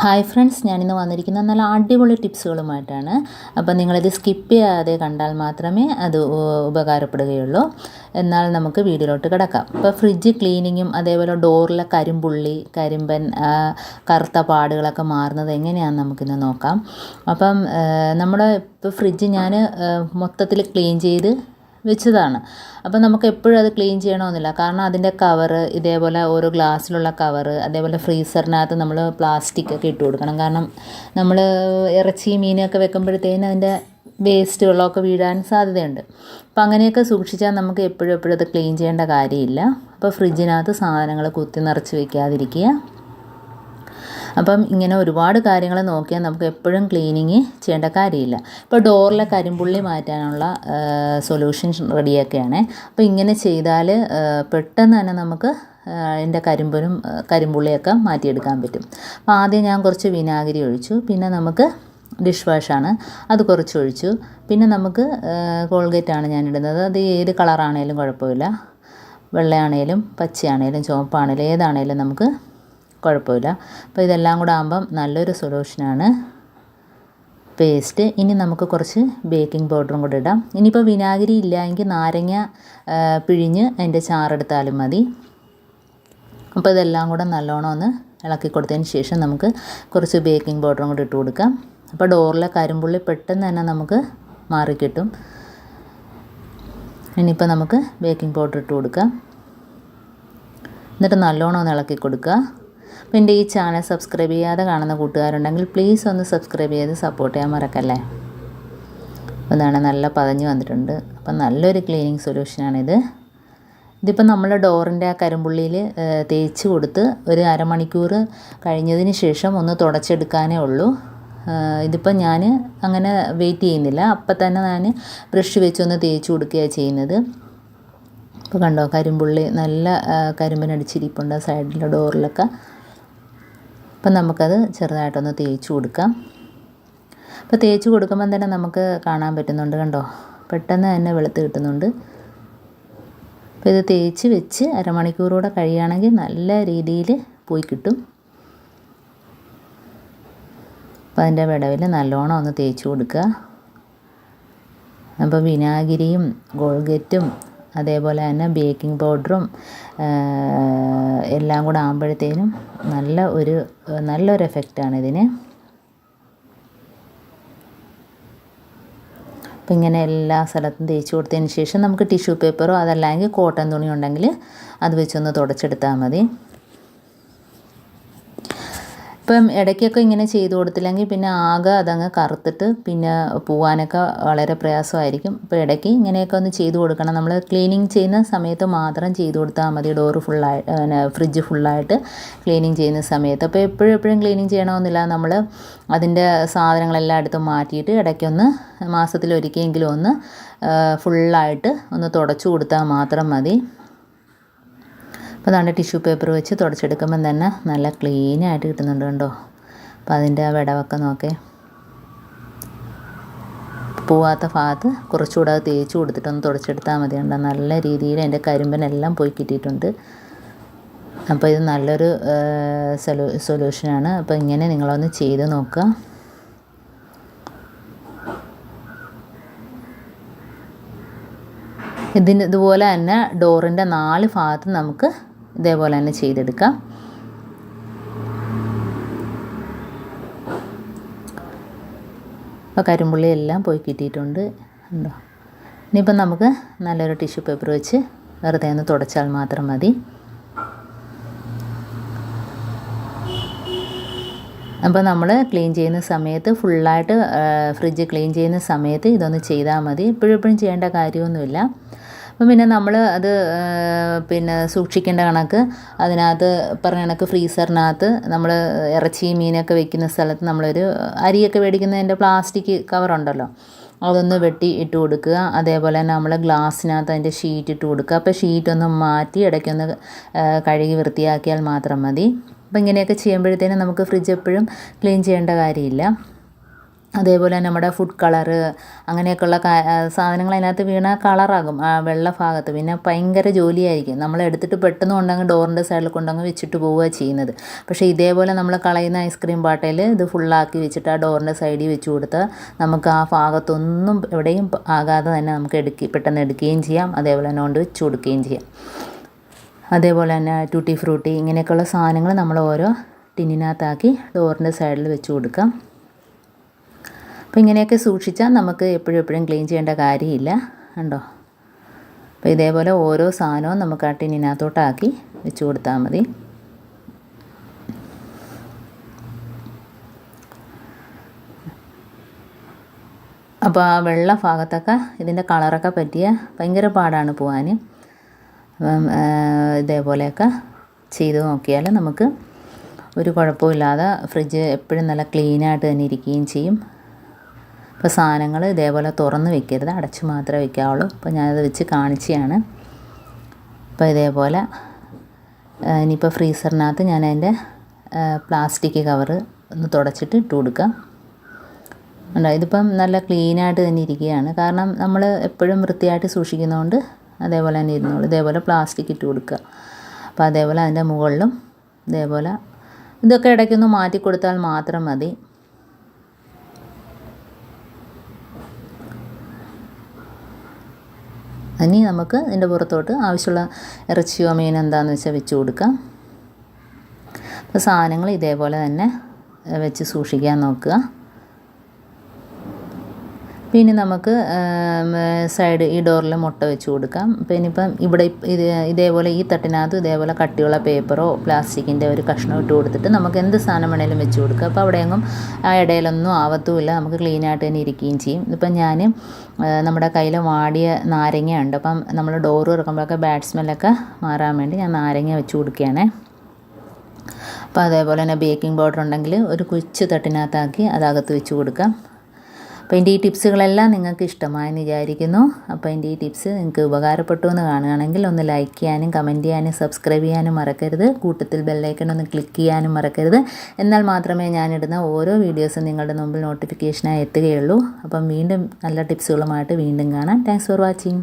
Hi friends, ഞാനിന്ന് വന്നിരിക്കുന്ന നല്ല അടിപൊളി ടിപ്സുകളുമായിട്ടാണ്. അപ്പോൾ നിങ്ങളിത് സ്കിപ്പ് ചെയ്യാതെ കണ്ടാൽ മാത്രമേ അത് ഉപകാരപ്പെടുകയുള്ളൂ. എന്നാൽ നമുക്ക് വീഡിയോയിലോട്ട് കിടക്കാം. ഇപ്പോൾ ഫ്രിഡ്ജ് ക്ലീനിങ്ങും അതേപോലെ ഡോറിലെ കരിമ്പുള്ളി, കരിമ്പൻ, കറുത്ത പാടുകളൊക്കെ മാറുന്നത് എങ്ങനെയാണെന്ന് നമുക്കിന്ന് നോക്കാം. അപ്പം നമ്മുടെ ഇപ്പോൾ ഫ്രിഡ്ജ് ഞാൻ മൊത്തത്തിൽ ക്ലീൻ ചെയ്ത് വെച്ചതാണ്. അപ്പോൾ നമുക്ക് എപ്പോഴും അത് ക്ലീൻ ചെയ്യണമെന്നില്ല. കാരണം അതിൻ്റെ കവറ്, ഇതേപോലെ ഓരോ ഗ്ലാസ്സിലുള്ള കവറ്, അതേപോലെ ഫ്രീസറിനകത്ത് നമ്മൾ പ്ലാസ്റ്റിക് ഒക്കെ ഇട്ട് കൊടുക്കണം. കാരണം നമ്മൾ ഇറച്ചി മീനൊക്കെ വെക്കുമ്പോഴത്തേനും അതിൻ്റെ വേസ്റ്റ് വെള്ളമൊക്കെ വീഴാൻ സാധ്യതയുണ്ട്. അപ്പോൾ അങ്ങനെയൊക്കെ സൂക്ഷിച്ചാൽ നമുക്ക് എപ്പോഴും അത് ക്ലീൻ ചെയ്യേണ്ട കാര്യമില്ല. അപ്പോൾ ഫ്രിഡ്ജിനകത്ത് സാധനങ്ങൾ കുത്തി നിറച്ച് വയ്ക്കാതിരിക്കുക. അപ്പം ഇങ്ങനെ ഒരുപാട് കാര്യങ്ങൾ നോക്കിയാൽ നമുക്ക് എപ്പോഴും ക്ലീനിങ് ചെയ്യേണ്ട കാര്യമില്ല. ഇപ്പോൾ ഡോറിലെ കരിമ്പുള്ളി മാറ്റാനുള്ള സൊല്യൂഷൻ റെഡിയൊക്കെയാണ്. അപ്പോൾ ഇങ്ങനെ ചെയ്താൽ പെട്ടെന്ന് തന്നെ നമുക്ക് അതിൻ്റെ കരിമ്പുള്ളിയൊക്കെ മാറ്റിയെടുക്കാൻ പറ്റും. അപ്പോൾ ആദ്യം ഞാൻ കുറച്ച് വിനാഗിരി ഒഴിച്ചു. പിന്നെ നമുക്ക് ഡിഷ് വാഷാണ്, അത് കുറച്ച് ഒഴിച്ചു. പിന്നെ നമുക്ക് കോൾഗേറ്റാണ് ഞാനിടുന്നത്. അത് ഏത് കളറാണേലും കുഴപ്പമില്ല. വെള്ളയാണേലും പച്ചയാണേലും ചുവപ്പാണേലും ഏതാണേലും നമുക്ക് കുഴപ്പമില്ല. അപ്പോൾ ഇതെല്ലാം കൂടെ ആകുമ്പം നല്ലൊരു സൊല്യൂഷനാണ് പേസ്റ്റ്. ഇനി നമുക്ക് കുറച്ച് ബേക്കിംഗ് പൗഡറും കൂടെ ഇടാം. ഇനിയിപ്പോൾ വിനാഗിരി ഇല്ല എങ്കിൽ നാരങ്ങ പിഴിഞ്ഞ് അതിൻ്റെ ചാറെടുത്താലും മതി. അപ്പോൾ ഇതെല്ലാം കൂടെ നല്ലോണം ഒന്ന് ഇളക്കി കൊടുത്തതിന് ശേഷം നമുക്ക് കുറച്ച് ബേക്കിംഗ് പൗഡറും കൂടെ ഇട്ട് കൊടുക്കാം. അപ്പോൾ ഡോറിലെ കരിമ്പുള്ളി പെട്ടെന്ന് തന്നെ നമുക്ക് മാറിക്കിട്ടും. ഇനിയിപ്പോൾ നമുക്ക് ബേക്കിംഗ് പൗഡർ ഇട്ട് കൊടുക്കാം. എന്നിട്ട് നല്ലോണം ഒന്ന് ഇളക്കി കൊടുക്കുക. അപ്പോൾ എൻ്റെ ഈ ചാനൽ സബ്സ്ക്രൈബ് ചെയ്യാതെ കാണുന്ന കൂട്ടുകാരുണ്ടെങ്കിൽ പ്ലീസ് ഒന്ന് സബ്സ്ക്രൈബ് ചെയ്ത് സപ്പോർട്ട് ചെയ്യാൻ മറക്കല്ലേ. അപ്പോൾ ഇതാണ് നല്ല പതഞ്ഞ് വന്നിട്ടുണ്ട്. അപ്പം നല്ലൊരു ക്ലീനിങ് സൊല്യൂഷനാണിത്. ഇതിപ്പോൾ നമ്മൾ ഡോറിൻ്റെ ആ കരിമ്പുള്ളിയിൽ തേച്ച് കൊടുത്ത് ഒരു അരമണിക്കൂർ കഴിഞ്ഞതിന് ശേഷം ഒന്ന് തുടച്ചെടുക്കാനേ ഉള്ളൂ. ഇതിപ്പോൾ ഞാൻ അങ്ങനെ വെയിറ്റ് ചെയ്യുന്നില്ല. അപ്പം തന്നെ ഞാൻ ബ്രഷ് വെച്ചൊന്ന് തേച്ച് കൊടുക്കുകയാണ് ചെയ്യുന്നത്. ഇപ്പോൾ കണ്ടോ, കരിമ്പുള്ളി നല്ല കരിമ്പനടിച്ചിരിപ്പുണ്ട് സൈഡിലെ ഡോറിലൊക്കെ. അപ്പം നമുക്കത് ചെറുതായിട്ടൊന്ന് തേച്ച് കൊടുക്കാം. അപ്പോൾ തേച്ച് കൊടുക്കുമ്പം തന്നെ നമുക്ക് കാണാൻ പറ്റുന്നുണ്ട്, കണ്ടോ, പെട്ടെന്ന് തന്നെ വെളുത്ത് കിട്ടുന്നുണ്ട്. അപ്പോൾ ഇത് തേച്ച് വെച്ച് അരമണിക്കൂറൂടെ കഴിയുകയാണെങ്കിൽ നല്ല രീതിയിൽ പോയി കിട്ടും. അപ്പോൾ അതിൻ്റെ വിടവിൽ നല്ലോണം ഒന്ന് തേച്ച് കൊടുക്കുക. അപ്പോൾ വിനാഗിരിയും കോൾഗേറ്റും അതേപോലെ തന്നെ ബേക്കിംഗ് പൗഡറും എല്ലാം കൂടെ ആകുമ്പോഴത്തേനും നല്ലൊരു എഫക്റ്റാണ് ഇതിന്. അപ്പോൾ ഇങ്ങനെ എല്ലാ സ്ഥലത്തും തേച്ച് കൊടുത്തതിന് ശേഷം നമുക്ക് ടിഷ്യൂ പേപ്പറോ അതല്ലെങ്കിൽ കോട്ടൺ തുണി ഉണ്ടെങ്കിൽ അത് വെച്ചൊന്ന് തുടച്ചെടുത്താൽ മതി. ഇപ്പം ഇടയ്ക്കൊക്കെ ഇങ്ങനെ ചെയ്ത് കൊടുത്തില്ലെങ്കിൽ പിന്നെ ആകെ അതങ്ങ് കറുത്തിട്ട് പിന്നെ പോവാനൊക്കെ വളരെ പ്രയാസമായിരിക്കും. അപ്പോൾ ഇടയ്ക്ക് ഇങ്ങനെയൊക്കെ ഒന്ന് ചെയ്ത് കൊടുക്കണം. നമ്മൾ ക്ലീനിങ് ചെയ്യുന്ന സമയത്ത് മാത്രം ചെയ്ത് കൊടുത്താൽ മതി. ഡോറ് ഫ്രിഡ്ജ് ഫുള്ളായിട്ട് ക്ലീനിങ് ചെയ്യുന്ന സമയത്ത്. അപ്പോൾ എപ്പോഴും ക്ലീനിങ് ചെയ്യണമെന്നില്ല. നമ്മൾ അതിൻ്റെ സാധനങ്ങളെല്ലാം എടുത്ത് മാറ്റിയിട്ട് ഇടയ്ക്കൊന്ന് മാസത്തിലൊരിക്കലെങ്കിലും ഒന്ന് ഫുള്ളായിട്ട് ഒന്ന് തുടച്ചു കൊടുത്താൽ മാത്രം മതി. അപ്പോൾ അതാണ്ട് ടിഷ്യൂ പേപ്പർ വെച്ച് തുടച്ചെടുക്കുമ്പം തന്നെ നല്ല ക്ലീനായിട്ട് കിട്ടുന്നുണ്ട്, കണ്ടോ. അപ്പോൾ അതിൻ്റെ ആ വിടവൊക്കെ നോക്കേ. പോവാത്ത ഭാഗത്ത് കുറച്ചുകൂടെ അത് തേച്ച് കൊടുത്തിട്ടൊന്ന് തുടച്ചെടുത്താൽ മതി. കണ്ടോ, നല്ല രീതിയിൽ അതിൻ്റെ കരിമ്പനെല്ലാം പോയി കിട്ടിയിട്ടുണ്ട്. അപ്പോൾ ഇത് നല്ലൊരു സൊല്യൂഷനാണ്. അപ്പോൾ ഇങ്ങനെ നിങ്ങളൊന്ന് ചെയ്ത് നോക്കുക. ഇതുപോലെ തന്നെ ഡോറിൻ്റെ 4 ഭാഗത്തും നമുക്ക് ഇതേപോലെ തന്നെ ചെയ്തെടുക്കാം. അപ്പോൾ കരിമ്പുള്ളി എല്ലാം പോയി കിട്ടിയിട്ടുണ്ട്, ഉണ്ടോ. ഇനിയിപ്പം നമുക്ക് നല്ലൊരു ടിഷ്യൂ പേപ്പർ വെച്ച് വെറുതെ ഒന്ന് തുടച്ചാൽ മാത്രം മതി. അപ്പോൾ നമ്മൾ ക്ലീൻ ചെയ്യുന്ന സമയത്ത് ഫുള്ളായിട്ട് ഫ്രിഡ്ജ് ക്ലീൻ ചെയ്യുന്ന സമയത്ത് ഇതൊന്ന് ചെയ്താൽ മതി. എപ്പോഴും ചെയ്യേണ്ട കാര്യമൊന്നുമില്ല. അപ്പം പിന്നെ നമ്മൾ അത് സൂക്ഷിക്കേണ്ട കണക്ക് അതിനകത്ത് പറഞ്ഞ കണക്ക് ഫ്രീസറിനകത്ത് നമ്മൾ ഇറച്ചി മീനൊക്കെ വെക്കുന്ന സ്ഥലത്ത് നമ്മളൊരു അരിയൊക്കെ മേടിക്കുന്നതിൻ്റെ പ്ലാസ്റ്റിക് കവറുണ്ടല്ലോ, അതൊന്ന് വെട്ടി ഇട്ട് കൊടുക്കുക. അതേപോലെ തന്നെ നമ്മൾ ഗ്ലാസ്സിനകത്ത് അതിൻ്റെ ഷീറ്റ് ഇട്ട് കൊടുക്കുക. അപ്പോൾ ഷീറ്റൊന്ന് മാറ്റി ഇടയ്ക്കൊന്ന് കഴുകി വൃത്തിയാക്കിയാൽ മാത്രം മതി. അപ്പോൾ ഇങ്ങനെയൊക്കെ ചെയ്യുമ്പോഴത്തേനും നമുക്ക് ഫ്രിഡ്ജ് എപ്പോഴും ക്ലീൻ ചെയ്യേണ്ട കാര്യമില്ല. അതേപോലെ നമ്മുടെ ഫുഡ് കളറ് അങ്ങനെയൊക്കെയുള്ള സാധനങ്ങൾ അതിനകത്ത് വീണാൽ കളറാകും ആ വെള്ള ഭാഗത്ത്. പിന്നെ ഭയങ്കര ജോലിയായിരിക്കും. നമ്മൾ എടുത്തിട്ട് പെട്ടെന്ന് കൊണ്ടങ്ങ് ഡോറിൻ്റെ സൈഡിൽ കൊണ്ടങ്ങ് വെച്ചിട്ട് പോവുക ചെയ്യുന്നത്. പക്ഷേ ഇതേപോലെ നമ്മൾ കളയുന്ന ഐസ്ക്രീം പാട്ടയിൽ ഇത് ഫുള്ളാക്കി വെച്ചിട്ട് ആ ഡോറിൻ്റെ സൈഡിൽ വെച്ച് കൊടുത്താൽ നമുക്ക് ആ ഭാഗത്തൊന്നും എവിടെയും ആകാതെ തന്നെ നമുക്ക് പെട്ടെന്ന് എടുക്കുകയും ചെയ്യാം. അതേപോലെ തന്നെ കൊണ്ട് വെച്ച് കൊടുക്കുകയും ചെയ്യാം. അതേപോലെ തന്നെ ടൂട്ടി ഫ്രൂട്ടി ഇങ്ങനെയൊക്കെയുള്ള സാധനങ്ങൾ നമ്മൾ ഓരോ ടിന്നിനകത്താക്കി ഡോറിൻ്റെ സൈഡിൽ വെച്ച് കൊടുക്കാം. അപ്പോൾ ഇങ്ങനെയൊക്കെ സൂക്ഷിച്ചാൽ നമുക്ക് എപ്പോഴും ക്ലീൻ ചെയ്യേണ്ട കാര്യമില്ല. കണ്ടോ? അപ്പോൾ ഇതേപോലെ ഓരോ സാധനവും നമുക്ക് ആ ടിന്നിനകത്തോട്ടാക്കി വെച്ച് കൊടുത്താൽ മതി. അപ്പോൾ ആ വെള്ള ഭാഗത്തൊക്കെ ഇതിൻ്റെ കളറൊക്കെ പറ്റിയ ഭയങ്കര പാടാണ് പോകാൻ. ഇതേപോലെയൊക്കെ ചെയ്ത് നോക്കിയാൽ നമുക്ക് ഒരു കുഴപ്പമില്ലാതെ ഫ്രിഡ്ജ് എപ്പോഴും നല്ല ക്ലീനായിട്ട് തന്നെ ഇരിക്കുകയും ചെയ്യും. അപ്പോൾ സാധനങ്ങൾ ഇതേപോലെ തുറന്ന് വെക്കരുത്, അടച്ച് മാത്രമേ വെക്കാവുള്ളൂ. അപ്പോൾ ഞാനത് വെച്ച് കാണിച്ചതാണ്. അപ്പോൾ ഇതേപോലെ ഇനിയിപ്പോൾ ഫ്രീസറിനകത്ത് ഞാൻ അതിൻ്റെ പ്ലാസ്റ്റിക് കവറ് ഒന്ന് തുടച്ചിട്ട് ഇട്ട് കൊടുക്കാം. ഉണ്ടോ? ഇതിപ്പം നല്ല ക്ലീനായിട്ട് തന്നെ ഇരിക്കുകയാണ്. കാരണം നമ്മൾ എപ്പോഴും വൃത്തിയായിട്ട് സൂക്ഷിക്കുന്നതുകൊണ്ട് അതേപോലെ തന്നെ ഇരുന്നോളൂ. ഇതേപോലെ പ്ലാസ്റ്റിക് ഇട്ട് കൊടുക്കുക. അപ്പോൾ അതേപോലെ അതിൻ്റെ മുകളിലും ഇതേപോലെ ഇതൊക്കെ ഇടയ്ക്കൊന്ന് മാറ്റി കൊടുത്താൽ മാത്രം മതി. ഇനി നമുക്ക് ഇതിൻ്റെ പുറത്തോട്ട് ആവശ്യമുള്ള ഇറച്ചിയോ മീൻ എന്താണെന്ന് വെച്ചാൽ വെച്ച് കൊടുക്കാം. അപ്പോൾ സാധനങ്ങൾ ഇതേപോലെ തന്നെ വെച്ച് സൂക്ഷിക്കാൻ നോക്കുക. പിന്നെ നമുക്ക് സൈഡ് ഈ ഡോറിൽ മുട്ട വെച്ച് കൊടുക്കാം. അപ്പോൾ ഇനിയിപ്പം ഇവിടെ ഇതേപോലെ ഈ തട്ടിനകത്ത് ഇതേപോലെ കട്ടിയുള്ള പേപ്പറോ പ്ലാസ്റ്റിക്കിൻ്റെ ഒരു കഷ്ണം ഇട്ട് കൊടുത്തിട്ട് നമുക്ക് എന്ത് സാധനം വേണേലും വെച്ച് കൊടുക്കുക. അപ്പോൾ അവിടെയെങ്ങും ആ ഇടയിലൊന്നും ആവത്തുമില്ല, നമുക്ക് ക്ലീനായിട്ട് തന്നെ ഇരിക്കുകയും ചെയ്യും. ഇപ്പം ഞാൻ നമ്മുടെ കയ്യിൽ വാടിയ നാരങ്ങ ഉണ്ട്. അപ്പം നമ്മൾ ഡോറ് തുറക്കുമ്പോഴൊക്കെ ബാഡ് സ്മെല്ലൊക്കെ മാറാൻ വേണ്ടി ഞാൻ നാരങ്ങ വെച്ച് കൊടുക്കുകയാണേ. അപ്പോൾ അതേപോലെ തന്നെ ബേക്കിംഗ് പൗഡർ ഉണ്ടെങ്കിൽ ഒരു കൊച്ചു തട്ടിനകത്താക്കി അതകത്ത് വെച്ച് കൊടുക്കാം. അപ്പോൾ എൻ്റെ ഈ ടിപ്സുകളെല്ലാം നിങ്ങൾക്ക് ഇഷ്ടമായെന്ന് വിചാരിക്കുന്നു. അപ്പോൾ എൻ്റെ ഈ ടിപ്സ് നിങ്ങൾക്ക് ഉപകാരപ്പെട്ടു എന്ന് കാണുകയാണെങ്കിൽ ഒന്ന് ലൈക്ക് ചെയ്യാനും കമൻറ്റ് ചെയ്യാനും സബ്സ്ക്രൈബ് ചെയ്യാനും മറക്കരുത്. കൂട്ടത്തിൽ ബെല്ലൈക്കൺ ഒന്ന് ക്ലിക്ക് ചെയ്യാനും മറക്കരുത്. എന്നാൽ മാത്രമേ ഞാനിടുന്ന ഓരോ വീഡിയോസും നിങ്ങളുടെ മുമ്പിൽ നോട്ടിഫിക്കേഷനായി എത്തുകയുള്ളൂ. അപ്പം വീണ്ടും നല്ല ടിപ്സുകളുമായിട്ട് വീണ്ടും കാണാം. Thanks for watching.